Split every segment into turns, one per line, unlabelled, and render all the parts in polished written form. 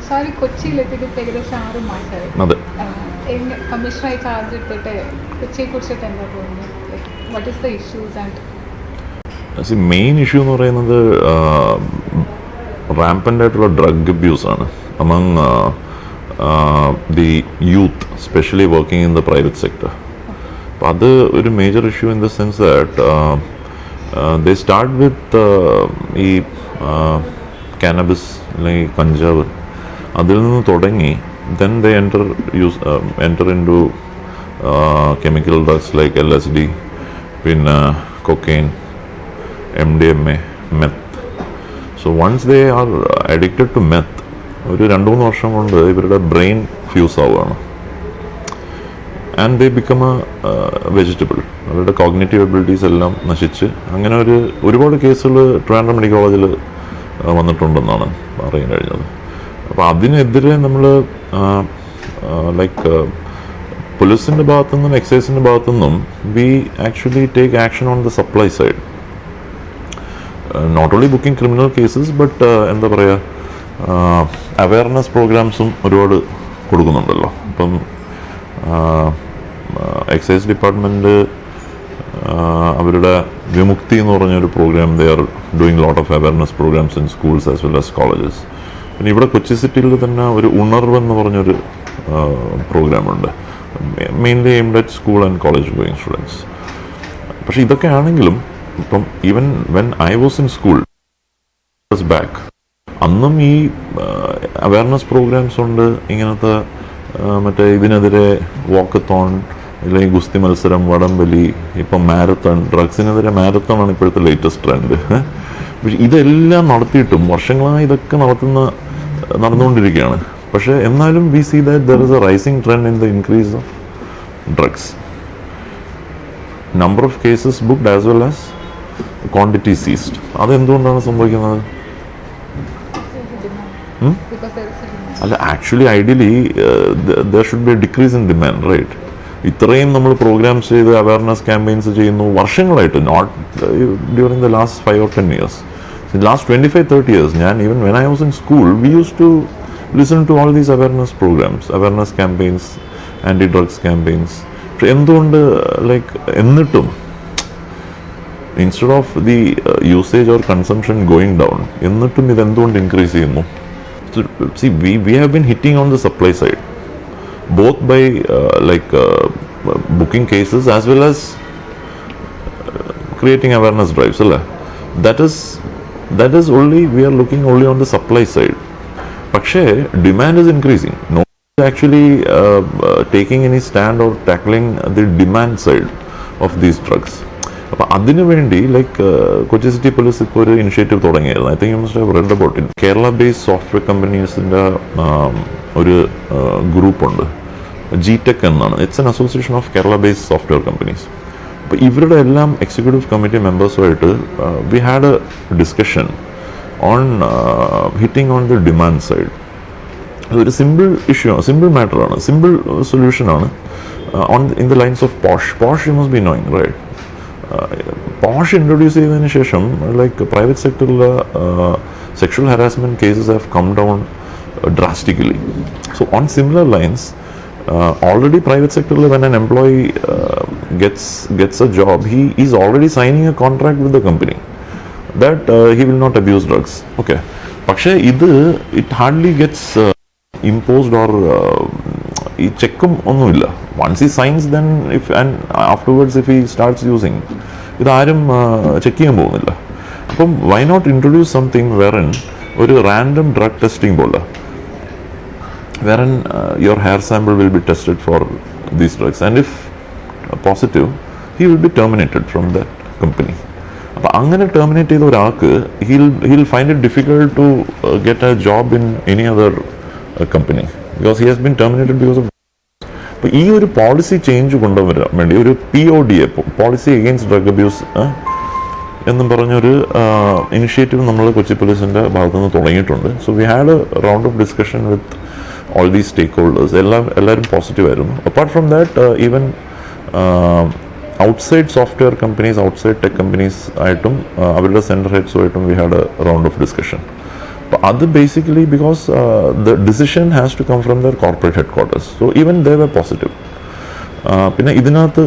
സാറി കൊച്ചിയിലെത്തിയിട്ട് ഏകദേശം 6 മാസമായി.
അതെ.
കമ്മീഷണറായി ചാർജ് എടുത്തിട്ട് കൊച്ചിയെക്കുറിച്ചിട്ട് എന്താ തോന്നുന്നത്? What is the issues and
main issue എന്ന് പറയുന്നത് റാമ്പൻ്റ് ആയിട്ടുള്ള ഡ്രഗ് അബ്യൂസാണ് among the youth, specially working in the private sector. അപ്പം അത് ഒരു major issue in the sense that they start with ഈ കാനബിസ് അല്ലെങ്കിൽ കഞ്ചാവ്, അതിൽ നിന്ന് തുടങ്ങി then they enter into chemical drugs like LSD, പിന്നെ cocaine, MDMA, meth. So once they are addicted to meth, ഒരു 2-3 വർഷം കൊണ്ട് ഇവരുടെ ബ്രെയിൻ ഫ്യൂസ് ആവുകയാണ് and they become A vegetable. അവരുടെ കോഗ്നിറ്റീവ് എബിലിറ്റീസ് എല്ലാം നശിച്ച് അങ്ങനെ ഒരുപാട് കേസുകൾ ട്രിവാൻഡ്രം മെഡിക്കൽ കോളേജിൽ വന്നിട്ടുണ്ടെന്നാണ് പറയാൻ കഴിഞ്ഞത്. അപ്പോൾ അതിനെതിരെ നമ്മൾ ലൈക്ക് പോലീസിൻ്റെ ഭാഗത്തുനിന്നും എക്സൈസിൻ്റെ ഭാഗത്തുനിന്നും we actually take action on the supply side, not only booking criminal cases but എന്താ പറയുക, അവയർനെസ് പ്രോഗ്രാംസും ഒരുപാട് കൊടുക്കുന്നുണ്ടല്ലോ. ഇപ്പം എക്സൈസ് ഡിപ്പാർട്ട്മെൻറ്റ് അവരുടെ വിമുക്തി എന്ന് പറഞ്ഞൊരു programme, they are doing lot of awareness programmes in schools as well as colleges. പിന്നെ ഇവിടെ കൊച്ചി സിറ്റിയിൽ തന്നെ ഒരു ഉണർവ് എന്ന് പറഞ്ഞൊരു പ്രോഗ്രാമുണ്ട്, mainly aimed at school and college going students. പക്ഷേ ഇതൊക്കെ ആണെങ്കിലും ഇപ്പം even when I was in school back, അന്നും ഈ അവയർനെസ് പ്രോഗ്രാംസ് ഉണ്ട്. ഇങ്ങനത്തെ മറ്റേ ഇതിനെതിരെ വാക്കത്തോൺ അല്ലെങ്കിൽ ഗുസ്തി മത്സരം, വടംവലി, ഇപ്പം മാരത്തൺ, ഡ്രഗ്സിനെതിരെ മാരത്തൺ ആണ് ഇപ്പോഴത്തെ ലേറ്റസ്റ്റ് ട്രെൻഡ്. പക്ഷെ ഇതെല്ലാം നടത്തിയിട്ടും വർഷങ്ങളായി ഇതൊക്കെ നടന്നുകൊണ്ടിരിക്കുകയാണ്. പക്ഷേ എന്നാലും we see that there is a rising trend in the increase of drugs, number of cases booked as well as quantity seized. അതെന്തുകൊണ്ടാണ് സംഭവിക്കുന്നത്? അല്ല, actually ideally there should be a decrease in demand, right? ഇത്രയും നമ്മൾ programs ചെയ്ത് awareness campaigns ചെയ്യുന്നു വർഷങ്ങളായിട്ട്, not during the last 5 or 10 years. Last 25-30 years, even when I was in school, we used to listen to all these awareness programs, awareness campaigns, anti-drugs campaigns. എന്തുകൊണ്ട് like എന്നിട്ടും instead of the usage or consumption going down, എന്നിട്ടും ഇതെന്തുകൊണ്ട് increase ചെയ്യുന്നു? See, we have been hitting on the supply side, both by booking cases as well as creating awareness drives. That is only, we are looking only on the supply side. പക്ഷേ demand is increasing. No one is actually taking any stand or tackling the demand side of these drugs. അപ്പോൾ അതിനു വേണ്ടി Kochi city police ഇപ്പോൾ ഒരു initiative തുടങ്ങിയായിരുന്നു. I think you must have read about it. Kerala based software കമ്പനീസിൻ്റെ ഒരു ഗ്രൂപ്പുണ്ട്, GTech എന്നാണ്. It's an association of Kerala based software companies. അപ്പോൾ ഇവരുടെ എല്ലാം എക്സിക്യൂട്ടീവ് കമ്മിറ്റി മെമ്പേഴ്സുമായിട്ട് we had a discussion on hitting on the demand side. അതൊരു സിമ്പിൾ ഇഷ്യൂ, സിമ്പിൾ മാറ്ററാണ്, സിമ്പിൾ സൊല്യൂഷനാണ്. On in the lines of POSH you must be knowing, right? POSH introduce ചെയ്തതിന് ശേഷം private സെക്ടറിലെ sexual harassment cases have come down drastically. So on similar lines, already private sector, when an employee gets a job, he is already signing a contract with the company that he will not abuse drugs. Okay, പക്ഷേ it hardly gets imposed or ഈ ചെക്കും ഒന്നുമില്ല. Once he signs, then and afterwards if he starts using, ഇതാരും check ചെയ്യാൻ പോകുന്നില്ല. അപ്പം why not introduce something wherein ഒരു random drug testing പോലെ, wherein your hair sample will be tested for these drugs, and if positive, he will be terminated from that company. അപ്പോൾ അങ്ങനെ terminate ചെയ്ത ഒരാൾക്ക് he'll find it difficult to get a job in any other company because he has been terminated because of. അപ്പോൾ ഈ ഒരു policy change കൊണ്ടുവരാൻ വേണ്ടി ഒരു PODA, policy against drug abuse എന്നും പറഞ്ഞൊരു ഇനിഷ്യേറ്റീവ് നമ്മൾ കൊച്ചി പോലീസിൻ്റെ ഭാഗത്തുനിന്ന് തുടങ്ങിയിട്ടുണ്ട്. So we had a round of discussion with all these stakeholders. എല്ലാവരും പോസിറ്റീവായിരുന്നു. Apart from that, even outside software companies, outside tech companies ആയിട്ടും അവരുടെ സെൻറ്റർ ഹെഡ്സുമായിട്ടും we had a round of discussion. Other basically because the decision has to come from their corporate headquarters. So even they were positive. പിന്നെ ഇതിനകത്ത്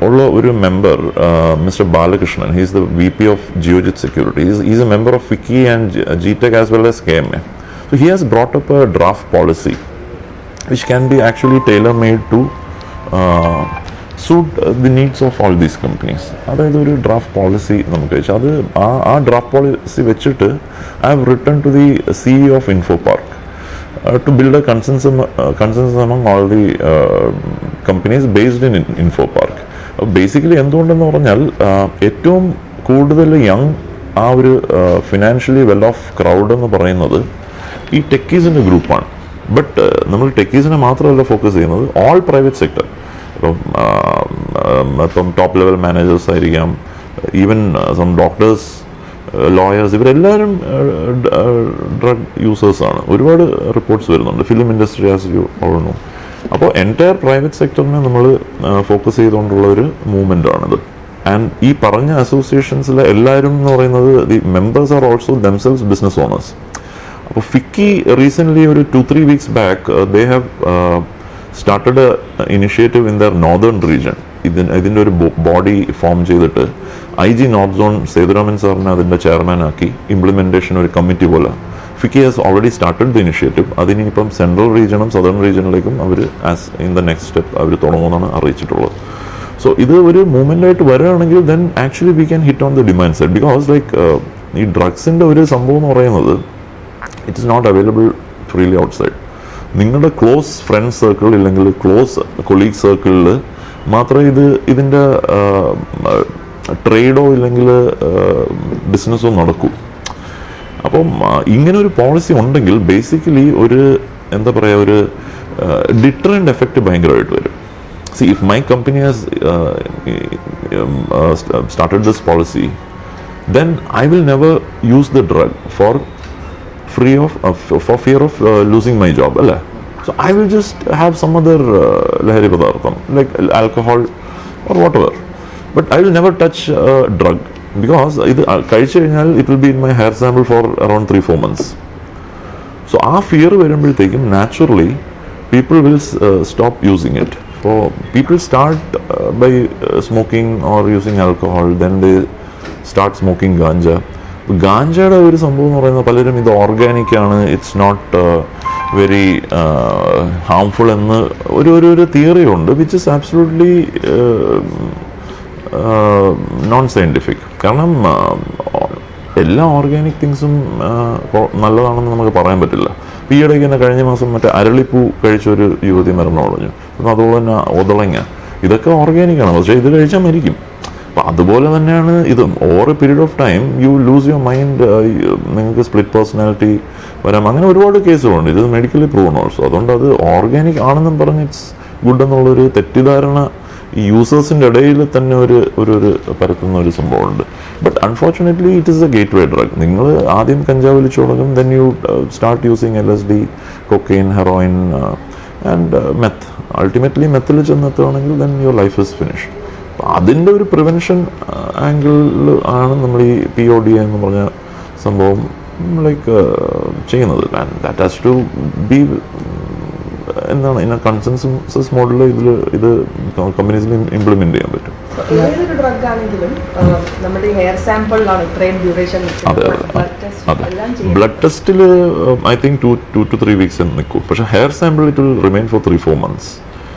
ഉള്ള ഒരു member mister Balakrishnan, he's the VP of Geojit Security. He's a member of FICCI and GTEC as well as KMA. So he has brought up a draft policy which can be actually tailor-made to suit the needs of all these companies. അതായത് ഒരു draft policy നമുക്ക് വെച്ച് അത് ആ draft policy വെച്ചിട്ട് I have written to the CEO of InfoPark to build a consensus among all the companies based in InfoPark. Basically എന്തുകൊണ്ടെന്ന് പറഞ്ഞാൽ ഏറ്റവും കൂടുതൽ യങ് ആ ഒരു ഫിനാൻഷ്യലി വെൽ ഓഫ് ക്രൗഡ് എന്ന് പറയുന്നത് ഈ ടെക്കീസിൻ്റെ ഗ്രൂപ്പാണ്. ബട്ട് നമ്മൾ ടെക്കീസിനെ മാത്രമല്ല ഫോക്കസ് ചെയ്യുന്നത്, ഓൾ പ്രൈവറ്റ് സെക്ടർ. ഇപ്പം ടോപ്പ് ലെവൽ മാനേജേഴ്സ് ആയിരിക്കാം, ഈവൻ സം ഡോക്ടേഴ്സ്, ലോയേഴ്സ്, ഇവരെല്ലാവരും ഡ്രഗ് യൂസേഴ്സാണ്. ഒരുപാട് റിപ്പോർട്ട്സ് വരുന്നുണ്ട്. Film industry as you all no. അപ്പോൾ എൻറ്റയർ പ്രൈവറ്റ് സെക്ടറിനെ നമ്മൾ ഫോക്കസ് ചെയ്തുകൊണ്ടുള്ള ഒരു മൂവ്മെൻ്റ് ആണിത്. ആൻഡ് ഈ പറഞ്ഞ അസോസിയേഷൻസിലെ എല്ലാവരും എന്ന് പറയുന്നത് the members are also themselves business owners. അപ്പോൾ ഫിക്കി റീസെൻ്റ്ലി ഒരു 2-3 weeks back they have started a initiative in the northern region. ഇതിൻ്റെ ഒരു ബോഡി ഫോം ചെയ്തിട്ട് IG നോർത്ത് സോൺ സേതുരാമൻ സാറിനെ അതിൻ്റെ ചെയർമാനാക്കി ഇംപ്ലിമെൻറ്റേഷൻ ഒരു കമ്മിറ്റി പോലെ FICCI has already started the initiative. അതിനിപ്പം സെൻട്രൽ റീജിയനും സദേൺ റീജിയനിലേക്കും അവർ as in the next step അവർ തുടങ്ങുമെന്നാണ് അറിയിച്ചിട്ടുള്ളത്. സോ ഇത് ഒരു മൂവ്മെൻ്റ് ആയിട്ട് വരികയാണെങ്കിൽ then actually we can hit on the demand side. Because like ഈ ഡ്രഗ്സിൻ്റെ ഒരു സംഭവം എന്ന് പറയുന്നത് it is not available freely outside. നിങ്ങളുടെ ക്ലോസ് ഫ്രണ്ട് സർക്കിൾ ഇല്ലെങ്കിൽ ക്ലോസ് കൊളീഗ് സർക്കിളിൽ മാത്രമേ ഇതിൻ്റെ ട്രേഡോ ഇല്ലെങ്കിൽ ബിസിനസ്സോ നടക്കൂ. അപ്പം ഇങ്ങനെ ഒരു പോളിസി ഉണ്ടെങ്കിൽ ബേസിക്കലി ഒരു എന്താ പറയുക, ഒരു ഡിറ്ററൻറ്റ് എഫക്റ്റ് ഭയങ്കരമായിട്ട് വരും. See, if my company has started this policy, then I will never use the drug for fear of losing my job. So I will just have some other lahari padartham like alcohol or whatever. But I will never touch drug because it will be in my hair sample for around 3-4 months. So our fear varumbothekum naturally people will stop using it. So people start by smoking or using alcohol, then they start smoking ganja. ഗാഞ്ചയുടെ ഒരു സംഭവം എന്ന് പറയുന്നത് പലരും ഇത് organic ആണ്, it's not very harmful എന്ന് ഒരു theory ഉണ്ട്, which is absolutely non scientific. കാരണം എല്ലാ ഓർഗാനിക് തിങ്സും നല്ലതാണെന്ന് നമുക്ക് പറയാൻ പറ്റില്ല. ഈ ഇടയ്ക്ക് തന്നെ കഴിഞ്ഞ മാസം മറ്റേ അരളിപ്പൂ കഴിച്ചൊരു യുവതി മരണം അടഞ്ഞു. അപ്പം അതുപോലെ തന്നെ ഒതളങ്ങ, ഇതൊക്കെ ഓർഗാനിക്കാണ്, പക്ഷേ ഇത് കഴിച്ചാൽ മരിക്കും. അപ്പം അതുപോലെ തന്നെയാണ് ഇതും. Over A period of time you lose your mind, നിങ്ങൾക്ക് സ്പ്ലിറ്റ് പേഴ്സണാലിറ്റി വരാം. അങ്ങനെ ഒരുപാട് കേസുകളുണ്ട്. ഇത് മെഡിക്കലി പ്രൂവൺ ഓൾസോ. അതുകൊണ്ട് അത് ഓർഗാനിക് ആണെന്നും പറഞ്ഞ് ഇറ്റ്സ് ഗുഡ് എന്നുള്ളൊരു തെറ്റിദ്ധാരണ ഈ യൂസേഴ്സിൻ്റെ ഇടയിൽ തന്നെ ഒരു പരത്തുന്ന ഒരു സംഭവമുണ്ട്. But unfortunately it is a gateway drug. നിങ്ങൾ ആദ്യം കഞ്ചാവ് വലിച്ചു തുടങ്ങും, then you start using LSD, cocaine, heroin and meth. Ultimately മെത്തിൽ ചെന്നെത്തുകയാണെങ്കിൽ then your life is finish. അതിൻ്റെ ഒരു പ്രിവെൻഷൻ ആംഗിളിൽ ആണ് നമ്മൾ ഈ POD എന്ന് പറഞ്ഞ സംഭവം ലൈക്ക് ചെയ്യുന്നത്. And that has to be എന്താണ് ഇന്ന കൺസെൻസസ് മോഡൽ ഇത് കമ്പനീസിൽ ഇംപ്ലിമെന്റ് ചെയ്യാൻ പറ്റും.
ഏതൊരു ഡ്രഗ് ആണെങ്കിലും നമ്മുടെ ഹെയർ സാമ്പിളിലാണ് ഇത്രയും ഡ്യൂറേഷൻ.
അതെ. ബ്ലഡ് ടെസ്റ്റിൽ ഐ തിങ്ക് 2 to 3 weeks നിൽക്കും. പക്ഷേ hair sample it will remain for 3-4 months.